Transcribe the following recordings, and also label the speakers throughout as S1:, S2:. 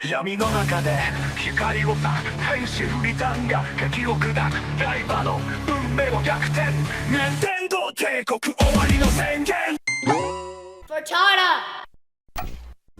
S1: 闇の中で光をさ天使フリタンが激獄だライバーの運命を逆転任天堂帝国終わりの宣言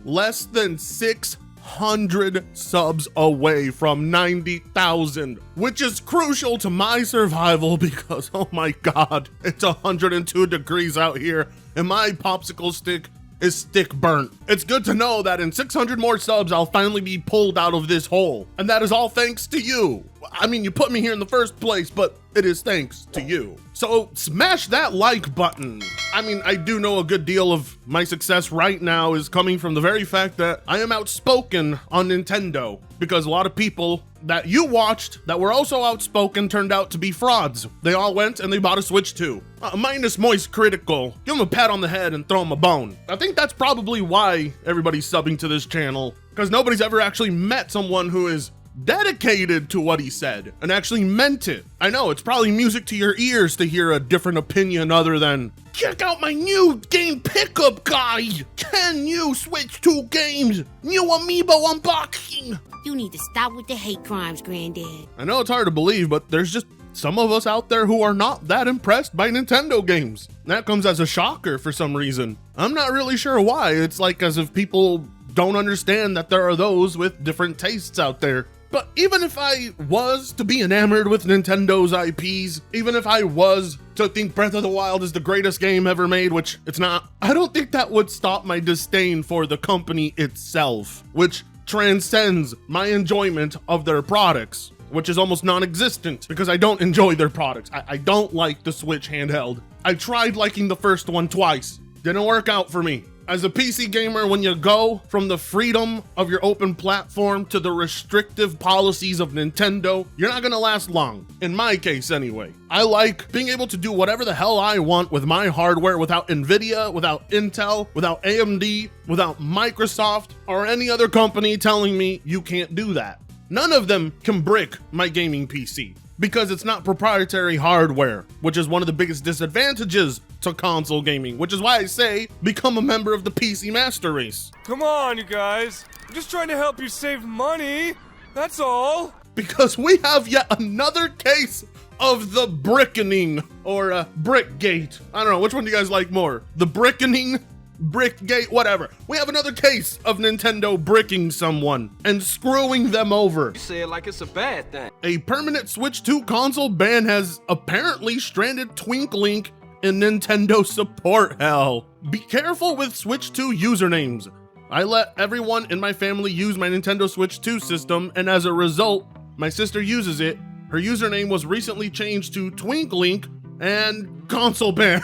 S2: Less than 600 subs away from 90,000, which is crucial to my survival because, oh my god, it's 102 degrees out here and my popsicle stick is stick burnt. It's good to know that in 600 more subs, I'll finally be pulled out of this hole. And that is all thanks to you. I mean, you put me here in the first place, but it is thanks to you. So smash that like button. I mean, I do know a good deal of my success right now is coming from the very fact that I am outspoken on Nintendo, because a lot of people that you watched that were also outspoken turned out to be frauds. They all went and they bought a Switch 2. Minus Moist Critical. Give him a pat on the head and throw him a bone. I think that's probably why everybody's subbing to this channel, because nobody's ever actually met someone who is dedicated to what he said and actually meant it. I know it's probably music to your ears to hear a different opinion other than, check out my new game pickup guy. Can you switch 2 games? New amiibo unboxing.
S3: You need to stop with the hate crimes, Granddad.
S2: I know it's hard to believe, but there's just some of us out there who are not that impressed by Nintendo games. That comes as a shocker for some reason. I'm not really sure why. It's like as if people don't understand that there are those with different tastes out there. But even if I was to be enamored with Nintendo's IPs, even if I was to think Breath of the Wild is the greatest game ever made, which it's not, I don't think that would stop my disdain for the company itself, which transcends my enjoyment of their products, which is almost non-existent because I don't enjoy their products. I don't like the Switch handheld. I tried liking the first one twice. Didn't work out for me. As a PC gamer, when you go from the freedom of your open platform to the restrictive policies of Nintendo, you're not gonna last long. In my case, anyway. I like being able to do whatever the hell I want with my hardware without Nvidia, without Intel, without AMD, without Microsoft, or any other company telling me you can't do that. None of them can brick my gaming PC, because it's not proprietary hardware, which is one of the biggest disadvantages to console gaming, which is why I say become a member of the PC Master Race.
S4: Come on, you guys. I'm just trying to help you save money. That's all.
S2: Because we have yet another case of the brickening, or Brickgate. I don't know, which one do you guys like more? The brickening, Brickgate, whatever. We have another case of Nintendo bricking someone and screwing them over.
S5: You say it like it's a bad thing.
S2: A permanent Switch 2 console ban has apparently stranded Twink Link in Nintendo support hell. Be careful with Switch 2 usernames. I let everyone in my family use my Nintendo Switch 2 system, and as a result, my sister uses it. Her username was recently changed to Twink Link and console ban.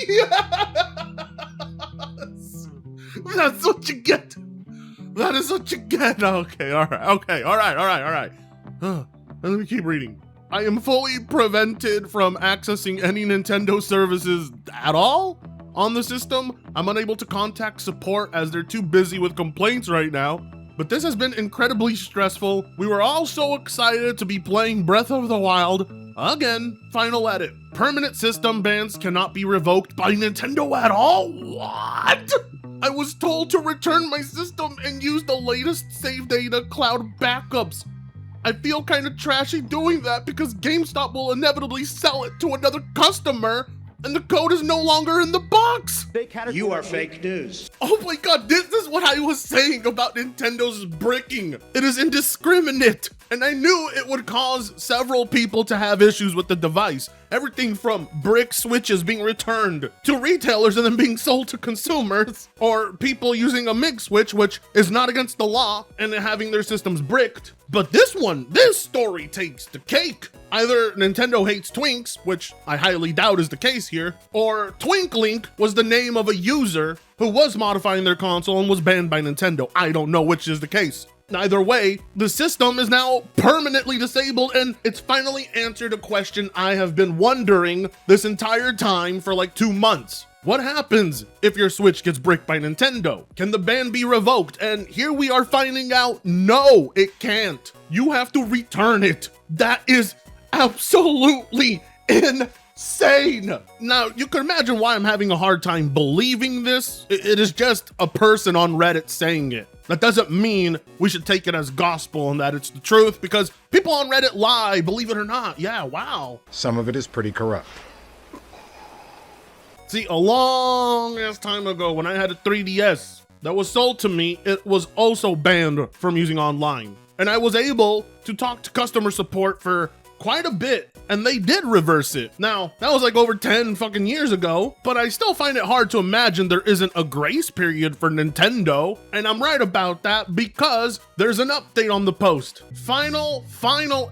S2: Yes! That's what you get! That is what you get! Okay, alright. Let me keep reading. I am fully prevented from accessing any Nintendo services at all on the system. I'm unable to contact support as they're too busy with complaints right now. But this has been incredibly stressful. We were all so excited to be playing Breath of the Wild. Again, final edit. Permanent system bans cannot be revoked by Nintendo at all? What? I was told to return my system and use the latest save data cloud backups. I feel kind of trashy doing that because GameStop will inevitably sell it to another customer and the code is no longer in the box.
S1: You are fake news.
S2: Oh my god, this is what I was saying about Nintendo's bricking. It is indiscriminate. And I knew it would cause several people to have issues with the device. Everything from brick Switches being returned to retailers and then being sold to consumers, or people using a MIG switch, which is not against the law, and having their systems bricked. But this story takes the cake. Either Nintendo hates Twinks, which I highly doubt is the case here, or Twink Link was the name of a user who was modifying their console and was banned by Nintendo. I don't know which is the case. Either way, the system is now permanently disabled, and it's finally answered a question I have been wondering this entire time for like 2 months. What happens if your Switch gets bricked by Nintendo? Can the ban be revoked? And here we are finding out, no, it can't. You have to return it. That is absolutely insane. Now, you can imagine why I'm having a hard time believing this. It is just a person on Reddit saying it. That doesn't mean we should take it as gospel and that it's the truth, because people on Reddit lie, believe it or not. Yeah, wow.
S5: Some of it is pretty corrupt.
S2: See, a long ass time ago when I had a 3DS that was sold to me, it was also banned from using online. And I was able to talk to customer support for quite a bit, and they did reverse it. Now, that was like over 10 fucking years ago, but I still find it hard to imagine there isn't a grace period for Nintendo, and I'm right about that because there's an update on the post. Final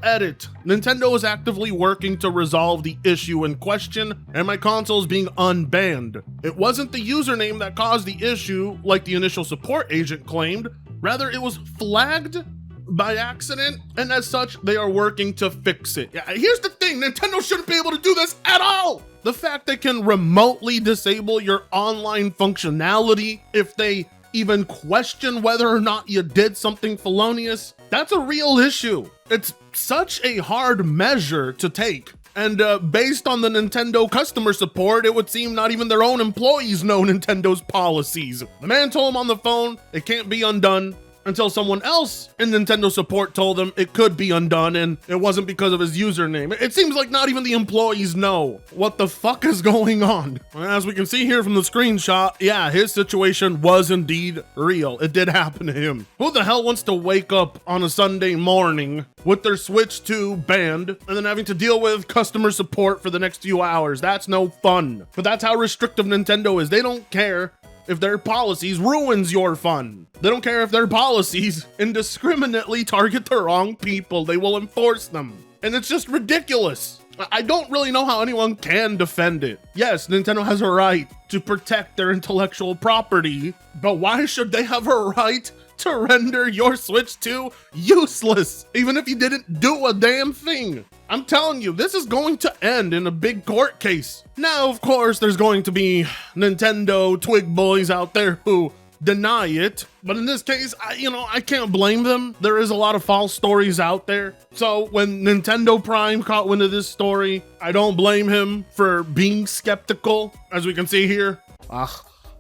S2: edit. Nintendo is actively working to resolve the issue in question, and my console is being unbanned. It wasn't the username that caused the issue like the initial support agent claimed, rather it was flagged by accident, and as such, they are working to fix it. Yeah, here's the thing, Nintendo shouldn't be able to do this at all. The fact they can remotely disable your online functionality if they even question whether or not you did something felonious, that's a real issue. It's such a hard measure to take. And based on the Nintendo customer support, it would seem not even their own employees know Nintendo's policies. The man told them on the phone it can't be undone until someone else in Nintendo support told them it could be undone, and it wasn't because of his username. It seems like not even the employees know what the fuck is going on. As we can see here from the screenshot, yeah, his situation was indeed real. It did happen to him. Who the hell wants to wake up on a Sunday morning with their Switch 2 banned and then having to deal with customer support for the next few hours? That's no fun. But that's how restrictive Nintendo is. They don't care if their policies ruins your fun. They don't care if their policies indiscriminately target the wrong people. They will enforce them. And it's just ridiculous. I don't really know how anyone can defend it. Yes, Nintendo has a right to protect their intellectual property, but why should they have a right to render your Switch 2 useless, even if you didn't do a damn thing? I'm telling you, this is going to end in a big court case. Now, of course, there's going to be Nintendo twig boys out there who deny it, but in this case, I can't blame them. There is a lot of false stories out there. So when Nintendo Prime caught wind of this story, I don't blame him for being skeptical. As we can see here,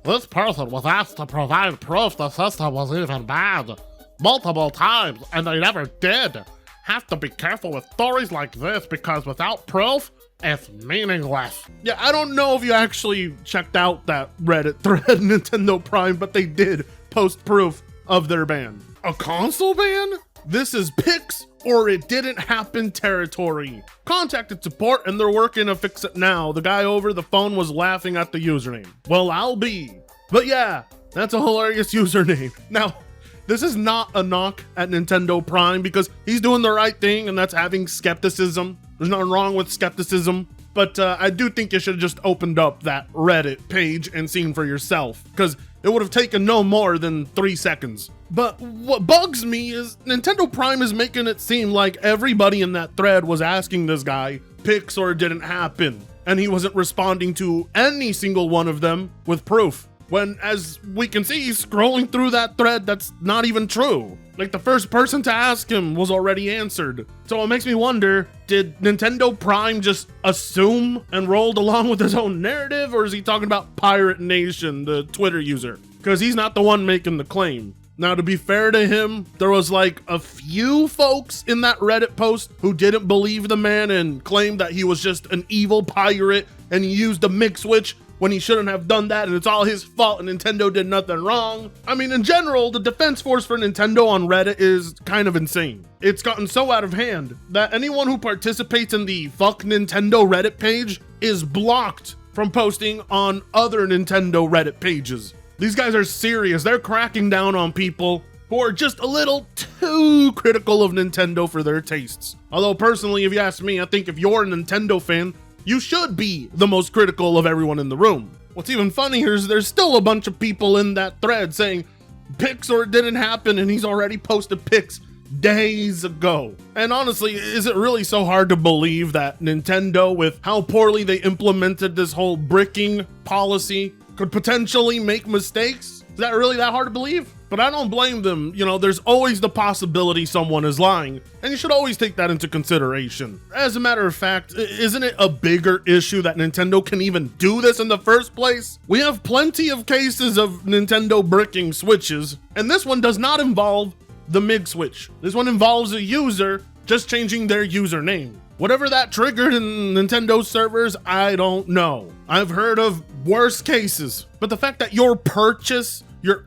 S6: this person was asked to provide proof the system was even bad multiple times, and they never did. Have to be careful with stories like this because without proof, it's meaningless.
S2: Yeah, I don't know if you actually checked out that Reddit thread, Nintendo Prime, but they did post proof of their ban. A console ban? This is Pix or it didn't happen territory. Contacted support and they're working to fix it now. The guy over the phone was laughing at the username. Well, I'll be. But yeah, that's a hilarious username. Now, this is not a knock at Nintendo Prime because he's doing the right thing, and that's having skepticism. There's nothing wrong with skepticism, but I do think you should have just opened up that Reddit page and seen for yourself, because it would have taken no more than 3 seconds. But what bugs me is Nintendo Prime is making it seem like everybody in that thread was asking this guy, Pix or it didn't happen, and he wasn't responding to any single one of them with proof. When, as we can see, scrolling through that thread, that's not even true. Like, the first person to ask him was already answered. So it makes me wonder, did Nintendo Prime just assume and rolled along with his own narrative, or is he talking about Pirate Nation, the Twitter user? Because he's not the one making the claim. Now, to be fair to him, there was like a few folks in that Reddit post who didn't believe the man and claimed that he was just an evil pirate and he used a MIG switch when he shouldn't have done that, and it's all his fault and Nintendo did nothing wrong. I mean, in general, the defense force for Nintendo on Reddit is kind of insane. It's gotten so out of hand that anyone who participates in the Fuck Nintendo Reddit page is blocked from posting on other Nintendo Reddit pages. These guys are serious. They're cracking down on people who are just a little too critical of Nintendo for their tastes. Although personally, if you ask me, I think if you're a Nintendo fan, you should be the most critical of everyone in the room. What's even funnier is there's still a bunch of people in that thread saying Pix or it didn't happen, and he's already posted pics days ago. And honestly, is it really so hard to believe that Nintendo, with how poorly they implemented this whole bricking policy, could potentially make mistakes? Is that really that hard to believe? but I don't blame them. You know, there's always the possibility someone is lying, and you should always take that into consideration. As a matter of fact, isn't it a bigger issue that Nintendo can even do this in the first place? We have plenty of cases of Nintendo bricking Switches, and this one does not involve the MIG switch. This one involves a user just changing their username. Whatever that triggered in Nintendo servers, I don't know. I've heard of worse cases, but the fact that your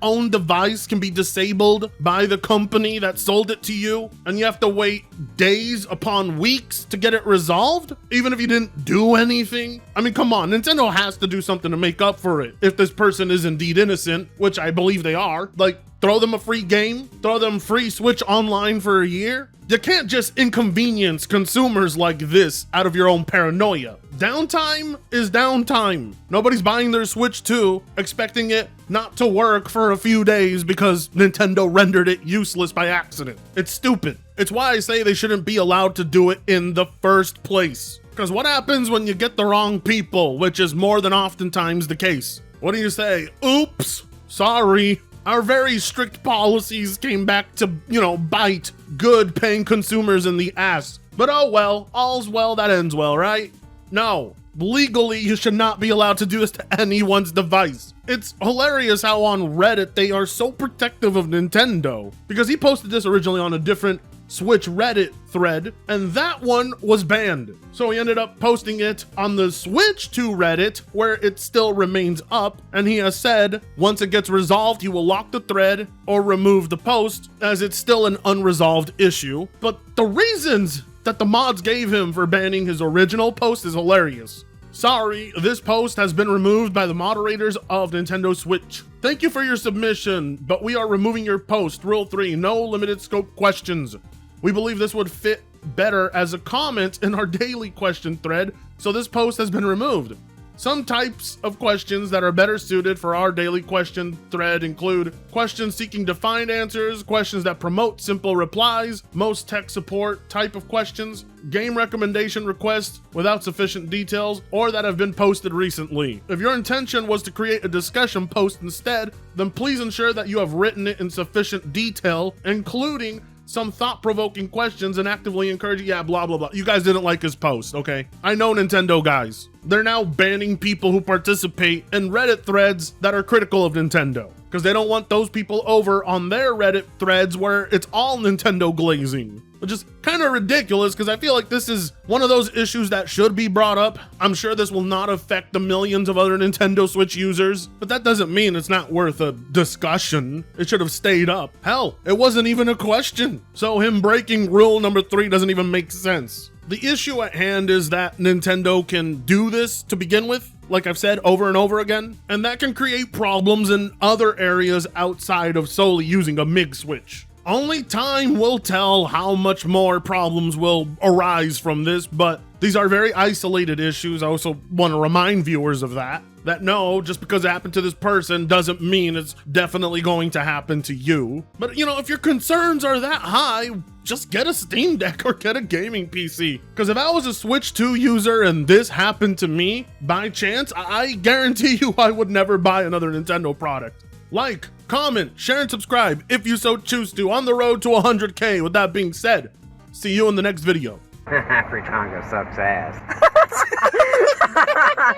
S2: own device can be disabled by the company that sold it to you, and you have to wait days upon weeks to get it resolved, even if you didn't do anything. I mean, come on, Nintendo has to do something to make up for it. If this person is indeed innocent, which I believe they are, like, throw them a free game, throw them free Switch Online for a year. You can't just inconvenience consumers like this out of your own paranoia. Downtime is downtime. Nobody's buying their Switch 2 expecting it not to work for a few days because Nintendo rendered it useless by accident. It's stupid. It's why I say they shouldn't be allowed to do it in the first place. Because what happens when you get the wrong people, which is more than oftentimes the case? What do you say? Oops, sorry. Our very strict policies came back to, bite good paying consumers in the ass. But oh well, all's well that ends well, right? No, legally you should not be allowed to do this to anyone's device. It's hilarious how on Reddit they are so protective of Nintendo, because he posted this originally on a different Switch Reddit thread, and that one was banned. So he ended up posting it on the Switch 2 Reddit, where it still remains up, and he has said once it gets resolved, he will lock the thread or remove the post, as it's still an unresolved issue. But the reasons that the mods gave him for banning his original post is hilarious. Sorry, this post has been removed by the moderators of Nintendo Switch. Thank you for your submission, but we are removing your post. Rule 3, no limited scope questions. We believe this would fit better as a comment in our daily question thread, so this post has been removed. Some types of questions that are better suited for our daily question thread include questions seeking defined answers, questions that promote simple replies, most tech support type of questions, game recommendation requests without sufficient details, or that have been posted recently. If your intention was to create a discussion post instead, then please ensure that you have written it in sufficient detail, including some thought-provoking questions, and actively encourage, blah, blah, blah. You guys didn't like his post, okay? I know Nintendo guys. They're now banning people who participate in Reddit threads that are critical of Nintendo, because they don't want those people over on their Reddit threads where it's all Nintendo glazing. Which is kind of ridiculous, because I feel like this is one of those issues that should be brought up. I'm sure this will not affect the millions of other Nintendo Switch users, but that doesn't mean it's not worth a discussion. It should have stayed up. Hell, it wasn't even a question. So him breaking rule number 3 doesn't even make sense. The issue at hand is that Nintendo can do this to begin with, like I've said over and over again, and that can create problems in other areas outside of solely using a MIG switch. Only time will tell how much more problems will arise from this, but these are very isolated issues. I also want to remind viewers of that no, just because it happened to this person doesn't mean it's definitely going to happen to you. But if your concerns are that high, just get a Steam Deck or get a gaming PC. Because if I was a Switch 2 user and this happened to me by chance, I guarantee you I would never buy another Nintendo product. Like, comment, share, and subscribe if you so choose to on the road to 100K. With that being said, see you in the next video.
S5: Fritongo sucks ass.